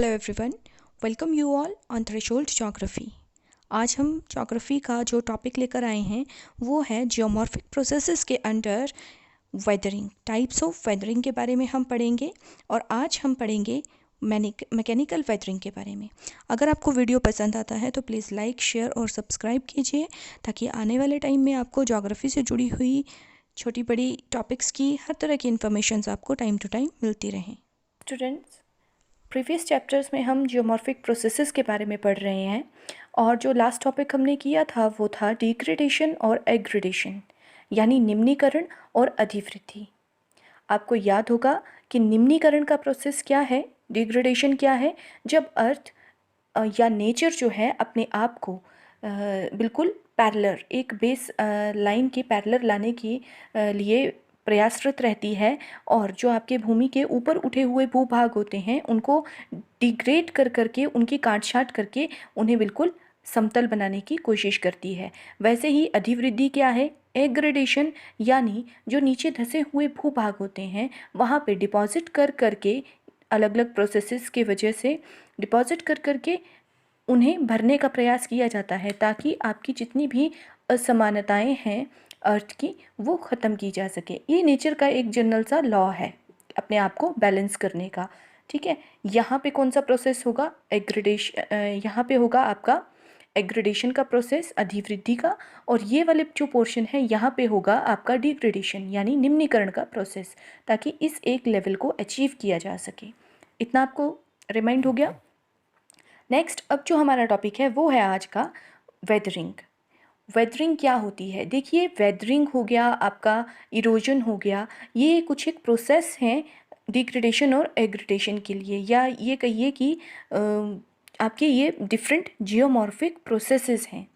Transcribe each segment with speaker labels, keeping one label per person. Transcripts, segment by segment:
Speaker 1: Hello everyone, welcome you all on threshold geography. आज हम geography का जो टॉपिक लेकर आए हैं वो है जियोमॉर्फिक प्रोसेसेस के under weathering, types of weathering के बारे में हम पढ़ेंगे। और आज हम पढ़ेंगे मैकेनिकल वेदरिंग के बारे में। अगर आपको वीडियो पसंद आता है तो प्लीज़ लाइक, शेयर और सब्सक्राइब कीजिए ताकि आने वाले टाइम में आपको ज्योग्राफी से जुड़ी हुई छोटी बड़ी टॉपिक्स की हर तरह की इन्फॉर्मेशन आपको टाइम टू टाइम मिलती रहें। स्टूडेंट्स, प्रीवियस चैप्टर्स में हम जियोमॉर्फिक प्रोसेसेस के बारे में पढ़ रहे हैं और जो लास्ट टॉपिक हमने किया था वो था डिग्रेडेशन और एग्रेडेशन, यानी निम्नीकरण और अधिवृद्धि। आपको याद होगा कि निम्नीकरण का प्रोसेस क्या है, डिग्रेडेशन क्या है। जब अर्थ या नेचर जो है अपने आप को बिल्कुल पैरेलल, एक बेस लाइन के पैरेलल लाने के लिए प्रयासरत रहती है और जो आपके भूमि के ऊपर उठे हुए भूभाग होते हैं उनको डिग्रेड कर करके, उनकी काट छाँट करके उन्हें बिल्कुल समतल बनाने की कोशिश करती है। वैसे ही अधिवृद्धि क्या है, एग्रेडेशन, यानी जो नीचे धंसे हुए भूभाग होते हैं वहाँ पे डिपॉजिट कर करके, अलग अलग प्रोसेसेस की वजह से डिपॉजिट कर करके उन्हें भरने का प्रयास किया जाता है ताकि आपकी जितनी भी असमानताएं हैं अर्थ की वो ख़त्म की जा सके। ये नेचर का एक जनरल सा लॉ है अपने आप को बैलेंस करने का। ठीक है, यहाँ पे कौन सा प्रोसेस होगा, एग्रेडेशन। यहाँ पे होगा आपका एग्रेडेशन का प्रोसेस, अधिवृद्धि का। और ये वाले जो पोर्शन है यहाँ पे होगा आपका डिग्रेडेशन यानी निम्नीकरण का प्रोसेस, ताकि इस एक लेवल को अचीव किया जा सके। इतना आपको रिमाइंड हो गया। नेक्स्ट, अब जो हमारा टॉपिक है वो है आज का वेदरिंग। वेदरिंग क्या होती है? देखिए, वेदरिंग हो गया आपका, इरोजन हो गया, ये कुछ एक प्रोसेस हैं डिग्रेडेशन और एग्रेडेशन के लिए, या ये कहिए कि आपके ये डिफरेंट जियोमॉर्फिक प्रोसेसेस हैं।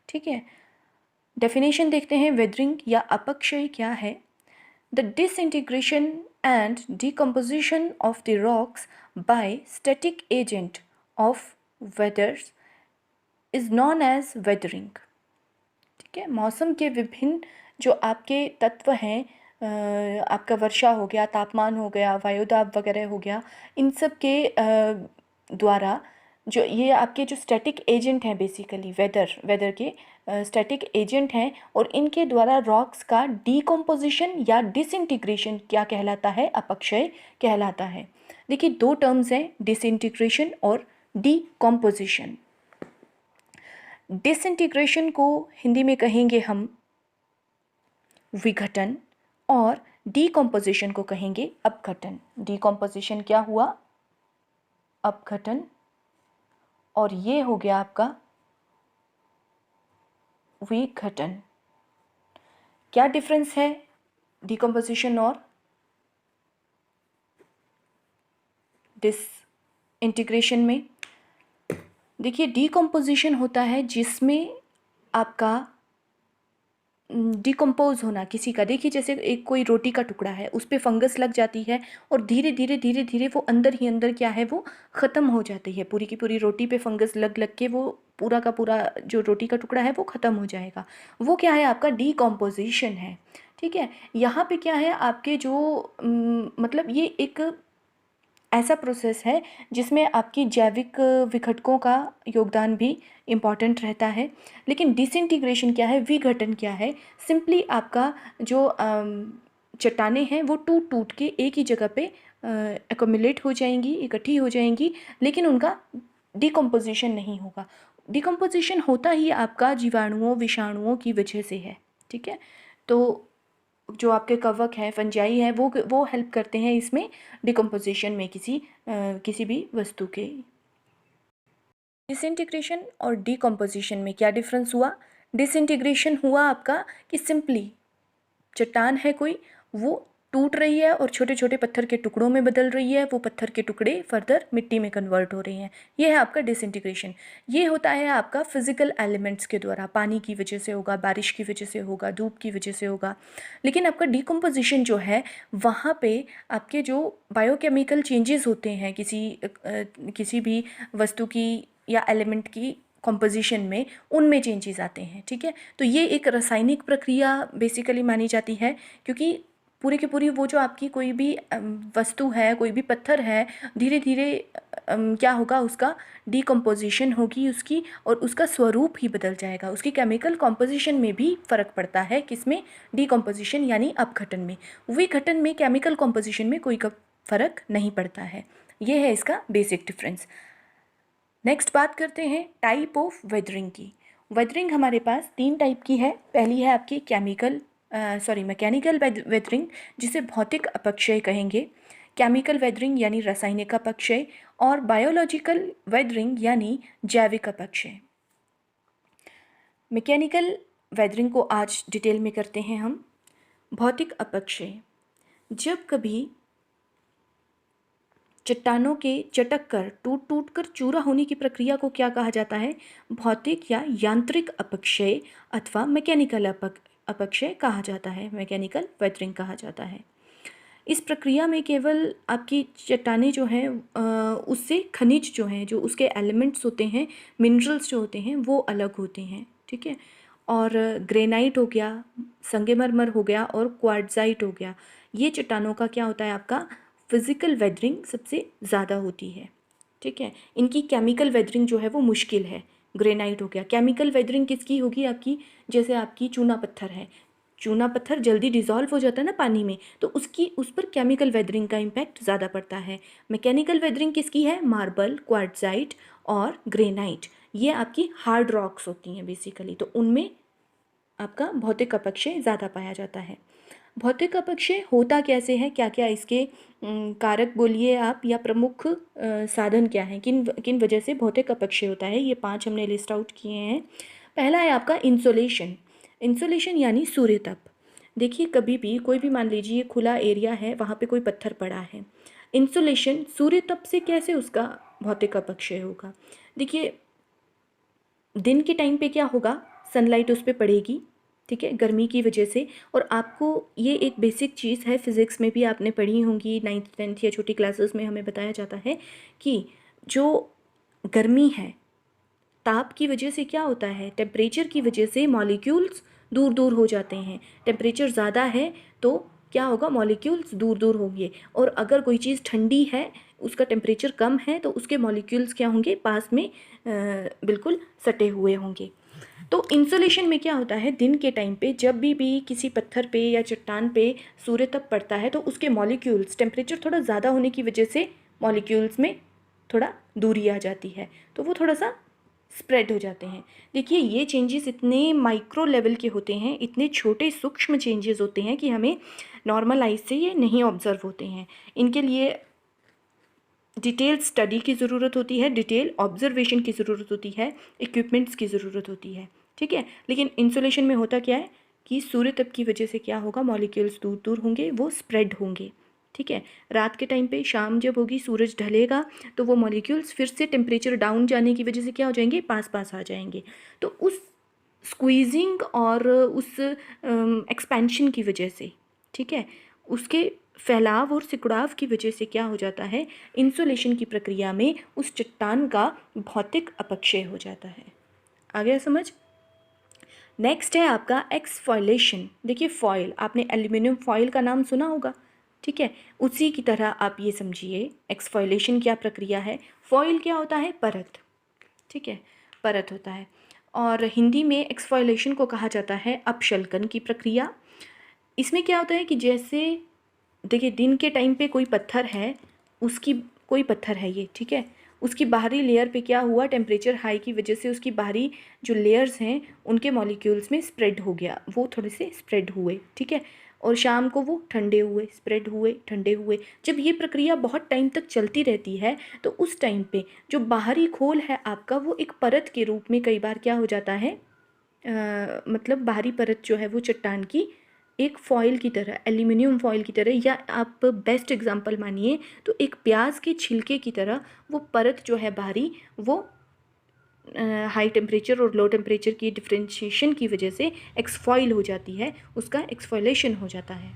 Speaker 1: ठीक है, डेफिनेशन देखते हैं वेदरिंग या अपक्षय क्या है। The disintegration and decomposition of the rocks by static agent of weathers is known as weathering. ठीक है, मौसम के विभिन्न जो आपके तत्व हैं, आपका वर्षा हो गया, तापमान हो गया, वायुदाब वगैरह हो गया, इन सब के द्वारा जो ये आपके जो स्टैटिक एजेंट हैं, बेसिकली वेदर के स्टैटिक एजेंट हैं, और इनके द्वारा रॉक्स का डीकम्पोजिशन या डिसइंटीग्रेशन क्या कहलाता है, अपक्षय कहलाता है। देखिए, दो टर्म्स हैं, डिसइंटीग्रेशन और डीकम्पोजिशन। डिसइंटीग्रेशन को हिंदी में कहेंगे हम विघटन और डीकम्पोजिशन को कहेंगे अपघटन। डीकम्पोजिशन क्या हुआ, अपघटन, और ये हो गया आपका विघटन। क्या डिफरेंस है डीकम्पोजिशन और डिसइंटीग्रेशन में? देखिए, डीकम्पोजिशन होता है जिसमें आपका डिकम्पोज होना किसी का। देखिए, जैसे एक कोई रोटी का टुकड़ा है, उस पर फंगस लग जाती है और धीरे धीरे वो अंदर ही अंदर क्या है, वो ख़त्म हो जाती है। पूरी की पूरी रोटी पे फंगस लग लग के वो पूरा का पूरा जो रोटी का टुकड़ा है वो ख़त्म हो जाएगा। वो क्या है, आपका डीकम्पोजिशन है। ठीक है, यहाँ पे क्या है, आपके जो मतलब ये एक ऐसा प्रोसेस है जिसमें आपकी जैविक विघटकों का योगदान भी इम्पॉर्टेंट रहता है। लेकिन डिसइंटीग्रेशन क्या है, विघटन क्या है, सिंपली आपका जो चट्टानें हैं वो टूट टूट के एक ही जगह पे एक्युमुलेट हो जाएंगी, इकट्ठी हो जाएंगी, लेकिन उनका डिकम्पोजिशन नहीं होगा। डिकम्पोजिशन होता ही आपका जीवाणुओं, विषाणुओं की वजह से है। ठीक है, तो जो आपके कवक हैं, फंजाई हैं, वो हेल्प करते हैं इसमें डिकम्पोजिशन में किसी भी वस्तु के। डिसइंटीग्रेशन और डीकम्पोजिशन में क्या डिफरेंस हुआ? डिसइंटीग्रेशन हुआ आपका कि सिंपली चट्टान है कोई, वो टूट रही है और छोटे छोटे पत्थर के टुकड़ों में बदल रही है, वो पत्थर के टुकड़े फर्दर मिट्टी में कन्वर्ट हो रहे हैं। ये है आपका डिसइंटीग्रेशन। ये होता है आपका फिजिकल एलिमेंट्स के द्वारा, पानी की वजह से होगा, बारिश की वजह से होगा, धूप की वजह से होगा। लेकिन आपका डीकम्पोजिशन जो है, वहाँ पे आपके जो बायोकेमिकल चेंजेस होते हैं किसी भी वस्तु की या एलिमेंट की कॉम्पोजिशन में, उनमें चेंजेस आते हैं। ठीक है, तो ये एक रासायनिक प्रक्रिया बेसिकली मानी जाती है, क्योंकि पूरे के पूरी वो जो आपकी कोई भी वस्तु है, कोई भी पत्थर है, धीरे धीरे क्या होगा, उसका डीकम्पोजिशन होगी उसकी, और उसका स्वरूप ही बदल जाएगा। उसकी केमिकल कॉम्पोजिशन में भी फ़र्क पड़ता है, किसमें, डीकम्पोजिशन यानी अपघटन में। विघटन में केमिकल कॉम्पोजिशन में कोई फ़र्क नहीं पड़ता है। ये है इसका बेसिक डिफरेंस। नेक्स्ट बात करते हैं टाइप ऑफ वेदरिंग की। वेदरिंग हमारे पास 3 टाइप की है। पहली है आपकी मैकेनिकल वेदरिंग, जिसे भौतिक अपक्षय कहेंगे, केमिकल वेदरिंग यानी रासायनिक अपक्षय, और बायोलॉजिकल वेदरिंग यानी जैविक अपक्षय। मैकेनिकल वेदरिंग को आज डिटेल में करते हैं हम। भौतिक अपक्षय, जब कभी चट्टानों के चटक कर टूट कर चूरा होने की प्रक्रिया को क्या कहा जाता है, भौतिक या यांत्रिक अपक्षय अथवा मैकेनिकल अपक्षय कहा जाता है, मैकेनिकल वेदरिंग कहा जाता है। इस प्रक्रिया में केवल आपकी चट्टानें जो हैं उससे खनिज जो हैं, जो उसके एलिमेंट्स होते हैं, मिनरल्स जो होते हैं, वो अलग होते हैं, ठीक है। और ग्रेनाइट हो गया, संगमरमर हो गया, और क्वार्ट्जाइट हो गया, ये चट्टानों का क्या होता है, आपका फिज़िकल वेदरिंग सबसे ज़्यादा होती है, ठीक है। इनकी केमिकल वेदरिंग जो है वो मुश्किल है। ग्रेनाइट हो गया। केमिकल वेदरिंग किसकी होगी आपकी, जैसे आपकी चूना पत्थर है, चूना पत्थर जल्दी डिज़ोल्व हो जाता है ना पानी में, तो उस पर केमिकल वेदरिंग का इम्पैक्ट ज़्यादा पड़ता है। मैकेनिकल वेदरिंग किसकी है, मार्बल, क्वार्ट्जाइट और ग्रेनाइट, ये आपकी हार्ड रॉक्स होती हैं बेसिकली, तो उनमें आपका भौतिक अपक्षय ज़्यादा पाया जाता है। भौतिक अपक्षय होता कैसे है, क्या क्या इसके कारक बोलिए आप, या प्रमुख साधन क्या हैं, किन किन वजह से भौतिक अपक्षय होता है, ये 5 हमने लिस्ट आउट किए हैं। पहला है आपका इंसोलेशन। इंसोलेशन यानी सूर्य तप। देखिए कभी भी कोई भी, मान लीजिए खुला एरिया है, वहाँ पे कोई पत्थर पड़ा है, इंसोलेशन सूर्य तप से कैसे उसका भौतिक अपक्षय होगा। देखिए दिन के टाइम पे क्या होगा, सनलाइट उस पर पड़ेगी, ठीक है, गर्मी की वजह से। और आपको ये एक बेसिक चीज़ है, फिज़िक्स में भी आपने पढ़ी होंगी, 9th 10th या छोटी क्लासेस में हमें बताया जाता है कि जो गर्मी है, ताप की वजह से क्या होता है, टेम्परेचर की वजह से मॉलिक्यूल्स दूर दूर हो जाते हैं। टेम्परेचर ज़्यादा है तो क्या होगा, मॉलिक्यूल्स दूर दूर होंगे, और अगर कोई चीज़ ठंडी है, उसका टेम्परेचर कम है, तो उसके मॉलिक्यूल्स क्या होंगे, पास में बिल्कुल सटे हुए होंगे। तो इंसोलेशन में क्या होता है, दिन के टाइम पे जब भी किसी पत्थर पे या चट्टान पे सूर्य तप पड़ता है, तो उसके मॉलिक्यूल्स, टेम्परेचर थोड़ा ज़्यादा होने की वजह से मॉलिक्यूल्स में थोड़ा दूरी आ जाती है, तो वो थोड़ा सा स्प्रेड हो जाते हैं। देखिए ये चेंजेस इतने माइक्रो लेवल के होते हैं, इतने छोटे सूक्ष्म चेंजेस होते हैं कि हमें नॉर्मल आइज से ये नहीं ऑब्जर्व होते हैं। इनके लिए डिटेल स्टडी की ज़रूरत होती है, डिटेल ऑब्जर्वेशन की ज़रूरत होती है, इक्विपमेंट्स की ज़रूरत होती है, ठीक है। लेकिन इंसुलेशन में होता क्या है कि सूर्य तप की वजह से क्या होगा, मॉलिक्यूल्स दूर दूर होंगे, वो स्प्रेड होंगे, ठीक है। रात के टाइम पे, शाम जब होगी, सूरज ढलेगा, तो वो मॉलिक्यूल्स फिर से टेम्परेचर डाउन जाने की वजह से क्या हो जाएंगे, पास पास आ जाएंगे। तो उस स्क्वीजिंग और उस एक्सपेंशन की वजह से, ठीक है, उसके फैलाव और सिकुड़ाव की वजह से क्या हो जाता है, इंसुलेशन की प्रक्रिया में उस चट्टान का भौतिक अपक्षय हो जाता है। आ गया समझ। नेक्स्ट है आपका एक्सफॉइलेशन। देखिए फॉयल, आपने एल्यूमिनियम फॉयल का नाम सुना होगा, ठीक है, उसी की तरह आप ये समझिए एक्सफॉइलेशन क्या प्रक्रिया है। फॉयल क्या होता है, परत, ठीक है, परत होता है। और हिंदी में एक्सफॉइलेशन को कहा जाता है अपशल्कन की प्रक्रिया। इसमें क्या होता है कि जैसे देखिए दिन के टाइम पे कोई पत्थर है, उसकी कोई पत्थर है ये, ठीक है, उसकी बाहरी लेयर पे क्या हुआ, टेम्परेचर हाई की वजह से उसकी बाहरी जो लेयर्स हैं उनके मॉलिक्यूल्स में स्प्रेड हो गया, वो थोड़े से स्प्रेड हुए, ठीक है, और शाम को वो ठंडे हुए, स्प्रेड हुए, ठंडे हुए। जब ये प्रक्रिया बहुत टाइम तक चलती रहती है, तो उस टाइम पे जो बाहरी खोल है आपका, वो एक परत के रूप में कई बार क्या हो जाता है, मतलब बाहरी परत जो है वो चट्टान की एक फॉयल की तरह, एल्यूमिनियम फॉयल की तरह, या आप बेस्ट एग्जांपल मानिए तो एक प्याज के छिलके की तरह वो परत जो है बाहरी, वो हाई टेम्परेचर और लो टेम्परेचर की डिफ्रेंशिएशन की वजह से एक्सफॉइल हो जाती है, उसका एक्सफॉइलेशन हो जाता है,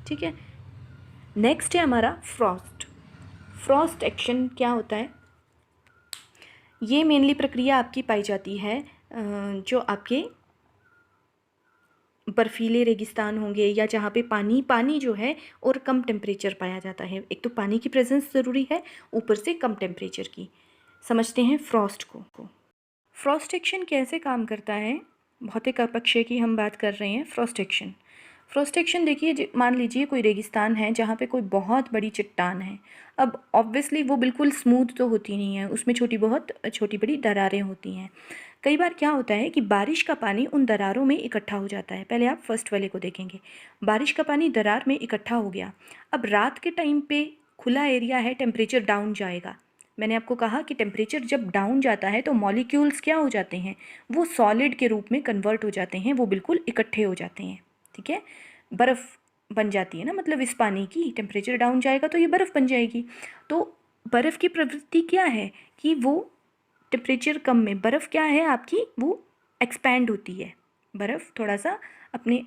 Speaker 1: ठीक है। नेक्स्ट है हमारा फ्रॉस्ट। फ्रॉस्ट एक्शन क्या होता है, ये मेनली प्रक्रिया आपकी पाई जाती है जो आपके बर्फीले रेगिस्तान होंगे या जहाँ पे पानी जो है और कम टेम्परेचर पाया जाता है। एक तो पानी की प्रेजेंस ज़रूरी है, ऊपर से कम टेम्परेचर की। समझते हैं फ्रॉस्ट को। फ्रॉस्ट एक्शन कैसे काम करता है? भौतिक अपक्षय की हम बात कर रहे हैं। फ्रॉस्ट एक्शन देखिए, मान लीजिए कोई रेगिस्तान है जहाँ पे कोई बहुत बड़ी चट्टान है। अब ऑब्वियसली वो बिल्कुल स्मूथ तो होती नहीं है, उसमें छोटी बड़ी दरारें होती हैं। कई बार क्या होता है कि बारिश का पानी उन दरारों में इकट्ठा हो जाता है। पहले आप फर्स्ट वाले को देखेंगे, बारिश का पानी दरार में इकट्ठा हो गया। अब रात के टाइम पे खुला एरिया है, टेम्परेचर डाउन जाएगा। मैंने आपको कहा कि टेम्परेचर जब डाउन जाता है तो मॉलिक्यूल्स क्या हो जाते हैं, वो सॉलिड के रूप में कन्वर्ट हो जाते हैं, वो बिल्कुल इकट्ठे हो जाते हैं। ठीक है, बर्फ़ बन जाती है ना, मतलब इस पानी की टेम्परेचर डाउन जाएगा तो ये बर्फ़ बन जाएगी। तो बर्फ़ की प्रवृत्ति क्या है कि वो टेम्परेचर कम में बर्फ़ क्या है आपकी, वो एक्सपैंड होती है। बर्फ़ थोड़ा सा अपने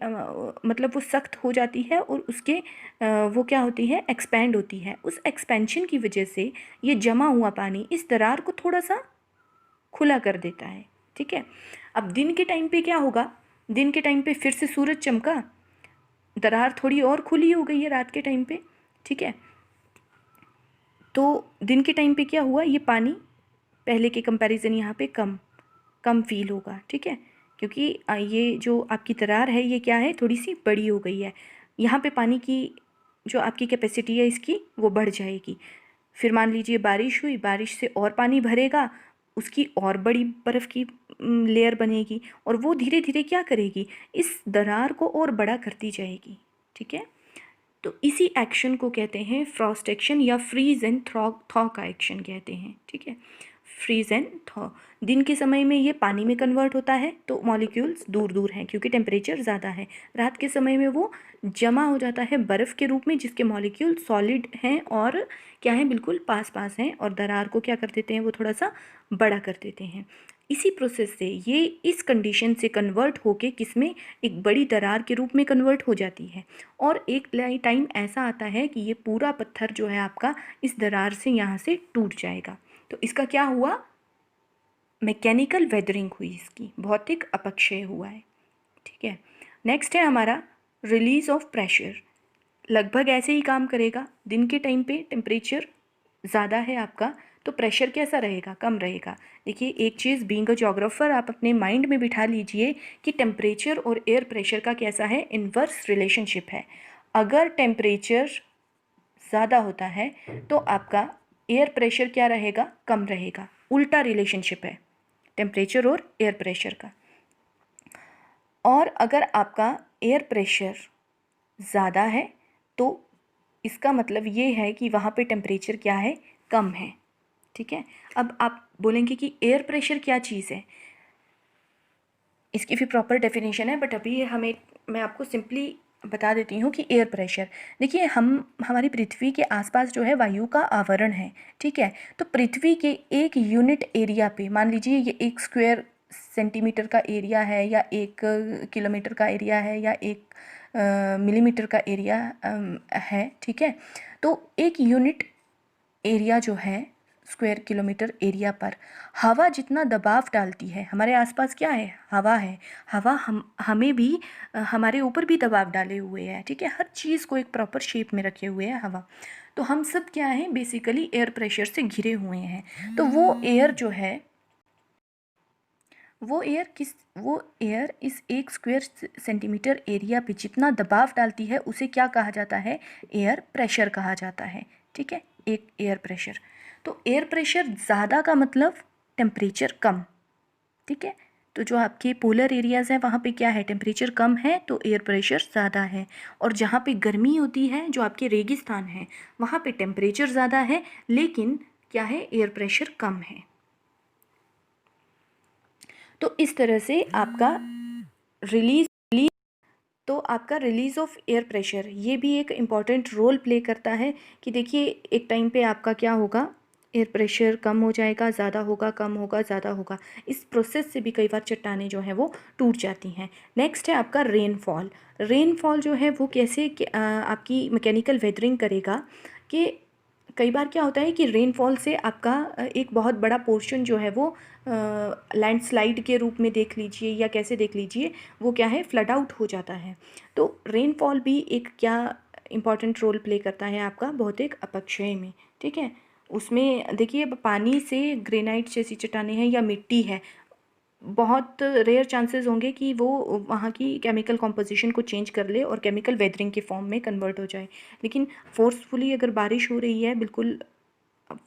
Speaker 1: मतलब वो सख्त हो जाती है और उसके वो क्या होती है, एक्सपैंड होती है। उस एक्सपेंशन की वजह से ये जमा हुआ पानी इस दरार को थोड़ा सा खुला कर देता है। ठीक है, अब दिन के टाइम पे क्या होगा, दिन के टाइम पे फिर से सूरज चमका, दरार थोड़ी और खुली हो गई है रात के टाइम पे। ठीक है, तो दिन के टाइम पे क्या हुआ, ये पानी पहले के कंपैरिजन यहाँ पे कम फील होगा। ठीक है, क्योंकि ये जो आपकी दरार है ये क्या है, थोड़ी सी बड़ी हो गई है। यहाँ पे पानी की जो आपकी कैपेसिटी है इसकी वो बढ़ जाएगी। फिर मान लीजिए बारिश हुई, बारिश से और पानी भरेगा, उसकी और बड़ी बर्फ़ की लेयर बनेगी और वो धीरे धीरे क्या करेगी, इस दरार को और बड़ा करती जाएगी। ठीक है, तो इसी एक्शन को कहते हैं फ्रॉस्ट एक्शन या फ्रीज एंड थॉ का एक्शन कहते हैं। ठीक है, फ्रीज एंड थॉ। दिन के समय में ये पानी में कन्वर्ट होता है तो मॉलिक्यूल्स दूर दूर हैं क्योंकि टेम्परेचर ज़्यादा है। रात के समय में वो जमा हो जाता है बर्फ़ के रूप में, जिसके मॉलिक्यूल सॉलिड हैं और क्या है, बिल्कुल पास पास हैं, और दरार को क्या कर देते हैं, वो थोड़ा सा बड़ा कर देते हैं। इसी प्रोसेस से ये इस कंडीशन से कन्वर्ट होके किसमें, एक बड़ी दरार के रूप में कन्वर्ट हो जाती है। और एक टाइम ऐसा आता है कि ये पूरा पत्थर जो है आपका इस दरार से यहाँ से टूट जाएगा। तो इसका क्या हुआ, मैकेनिकल वेदरिंग हुई, इसकी भौतिक अपक्षय हुआ है। ठीक है, नेक्स्ट है हमारा रिलीज ऑफ प्रेशर। लगभग ऐसे ही काम करेगा। दिन के टाइम पे टेम्परेचर ज़्यादा है आपका तो प्रेशर कैसा रहेगा, कम रहेगा। देखिए एक चीज़, बीइंग अ जोग्राफर, आप अपने माइंड में बिठा लीजिए कि टेम्परेचर और एयर प्रेशर का कैसा है, इन्वर्स रिलेशनशिप है। अगर टेम्परेचर ज़्यादा होता है तो आपका एयर प्रेशर क्या रहेगा, कम रहेगा। उल्टा रिलेशनशिप है टेम्परेचर और एयर प्रेशर का। और अगर आपका एयर प्रेशर ज़्यादा है तो इसका मतलब ये है कि वहाँ पे टेम्परेचर क्या है, कम है। ठीक है, अब आप बोलेंगे कि एयर प्रेशर क्या चीज़ है, इसकी भी प्रॉपर डेफिनेशन है, बट अभी मैं आपको सिंपली बता देती हूँ कि एयर प्रेशर, देखिए हमारी पृथ्वी के आसपास जो है वायु का आवरण है। ठीक है, तो पृथ्वी के एक यूनिट एरिया पे, मान लीजिए ये 1 स्क्वायर सेंटीमीटर का एरिया है या 1 किलोमीटर का एरिया है या 1 मिलीमीटर का एरिया है। ठीक है, तो एक यूनिट एरिया जो है, स्क्वायर किलोमीटर एरिया पर हवा जितना दबाव डालती है, हमारे आसपास क्या है, हवा है। हवा हमें भी हमारे ऊपर भी दबाव डाले हुए है। ठीक है, हर चीज़ को एक प्रॉपर शेप में रखे हुए है हवा। तो हम सब क्या हैं, बेसिकली एयर प्रेशर से घिरे हुए हैं। तो वो एयर जो है, वो एयर इस 1 स्क्वायर सेंटीमीटर एरिया पे जितना दबाव डालती है उसे क्या कहा जाता है, एयर प्रेशर कहा जाता है। ठीक है, एक एयर प्रेशर। तो एयर प्रेशर ज़्यादा का मतलब टेम्परेचर कम। ठीक है, तो जो आपके पोलर एरियाज़ हैं वहाँ पे क्या है, टेम्परेचर कम है तो एयर प्रेशर ज़्यादा है। और जहाँ पे गर्मी होती है, जो आपके रेगिस्तान है, वहाँ पे टेम्परेचर ज़्यादा है लेकिन क्या है, एयर प्रेशर कम है। तो इस तरह से आपका रिलीज तो आपका रिलीज़ ऑफ एयर प्रेशर ये भी एक इम्पॉर्टेंट रोल प्ले करता है कि देखिए एक टाइम पे आपका क्या होगा, एयर प्रेशर कम हो जाएगा, ज़्यादा होगा, कम होगा, ज़्यादा होगा। इस प्रोसेस से भी कई बार चट्टानें जो हैं वो टूट जाती हैं। नेक्स्ट है आपका रेनफॉल। रेनफॉल जो है वो कैसे आपकी मैकेनिकल वेदरिंग करेगा कि कई बार क्या होता है कि रेनफॉल से आपका एक बहुत बड़ा पोर्शन जो है वो लैंडस्लाइड के रूप में देख लीजिए या कैसे देख लीजिए, वो क्या है, फ्लड आउट हो जाता है। तो रेनफॉल भी एक क्या इम्पॉर्टेंट रोल प्ले करता है आपका भौतिक अपक्षय में, ठीक है। उसमें देखिए, पानी से ग्रेनाइट जैसी चट्टानें हैं या मिट्टी है, बहुत रेयर चांसेस होंगे कि वो वहाँ की केमिकल कॉम्पोजिशन को चेंज कर ले और केमिकल वेदरिंग के फॉर्म में कन्वर्ट हो जाए। लेकिन फोर्सफुली अगर बारिश हो रही है, बिल्कुल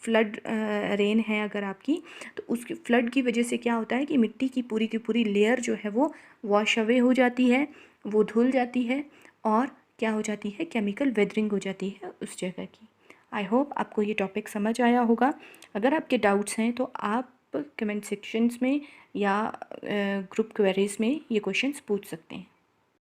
Speaker 1: फ्लड रेन है अगर आपकी, तो उसकी फ्लड की वजह से क्या होता है कि मिट्टी की पूरी लेयर जो है वो वॉश अवे हो जाती है, वो धुल जाती है और क्या हो जाती है, केमिकल वेदरिंग हो जाती है उस जगह की। आई होप आपको ये टॉपिक समझ आया होगा। अगर आपके डाउट्स हैं तो आप कमेंट सेक्शंस में या ग्रुप क्वेरीज में ये क्वेश्चंस पूछ सकते हैं।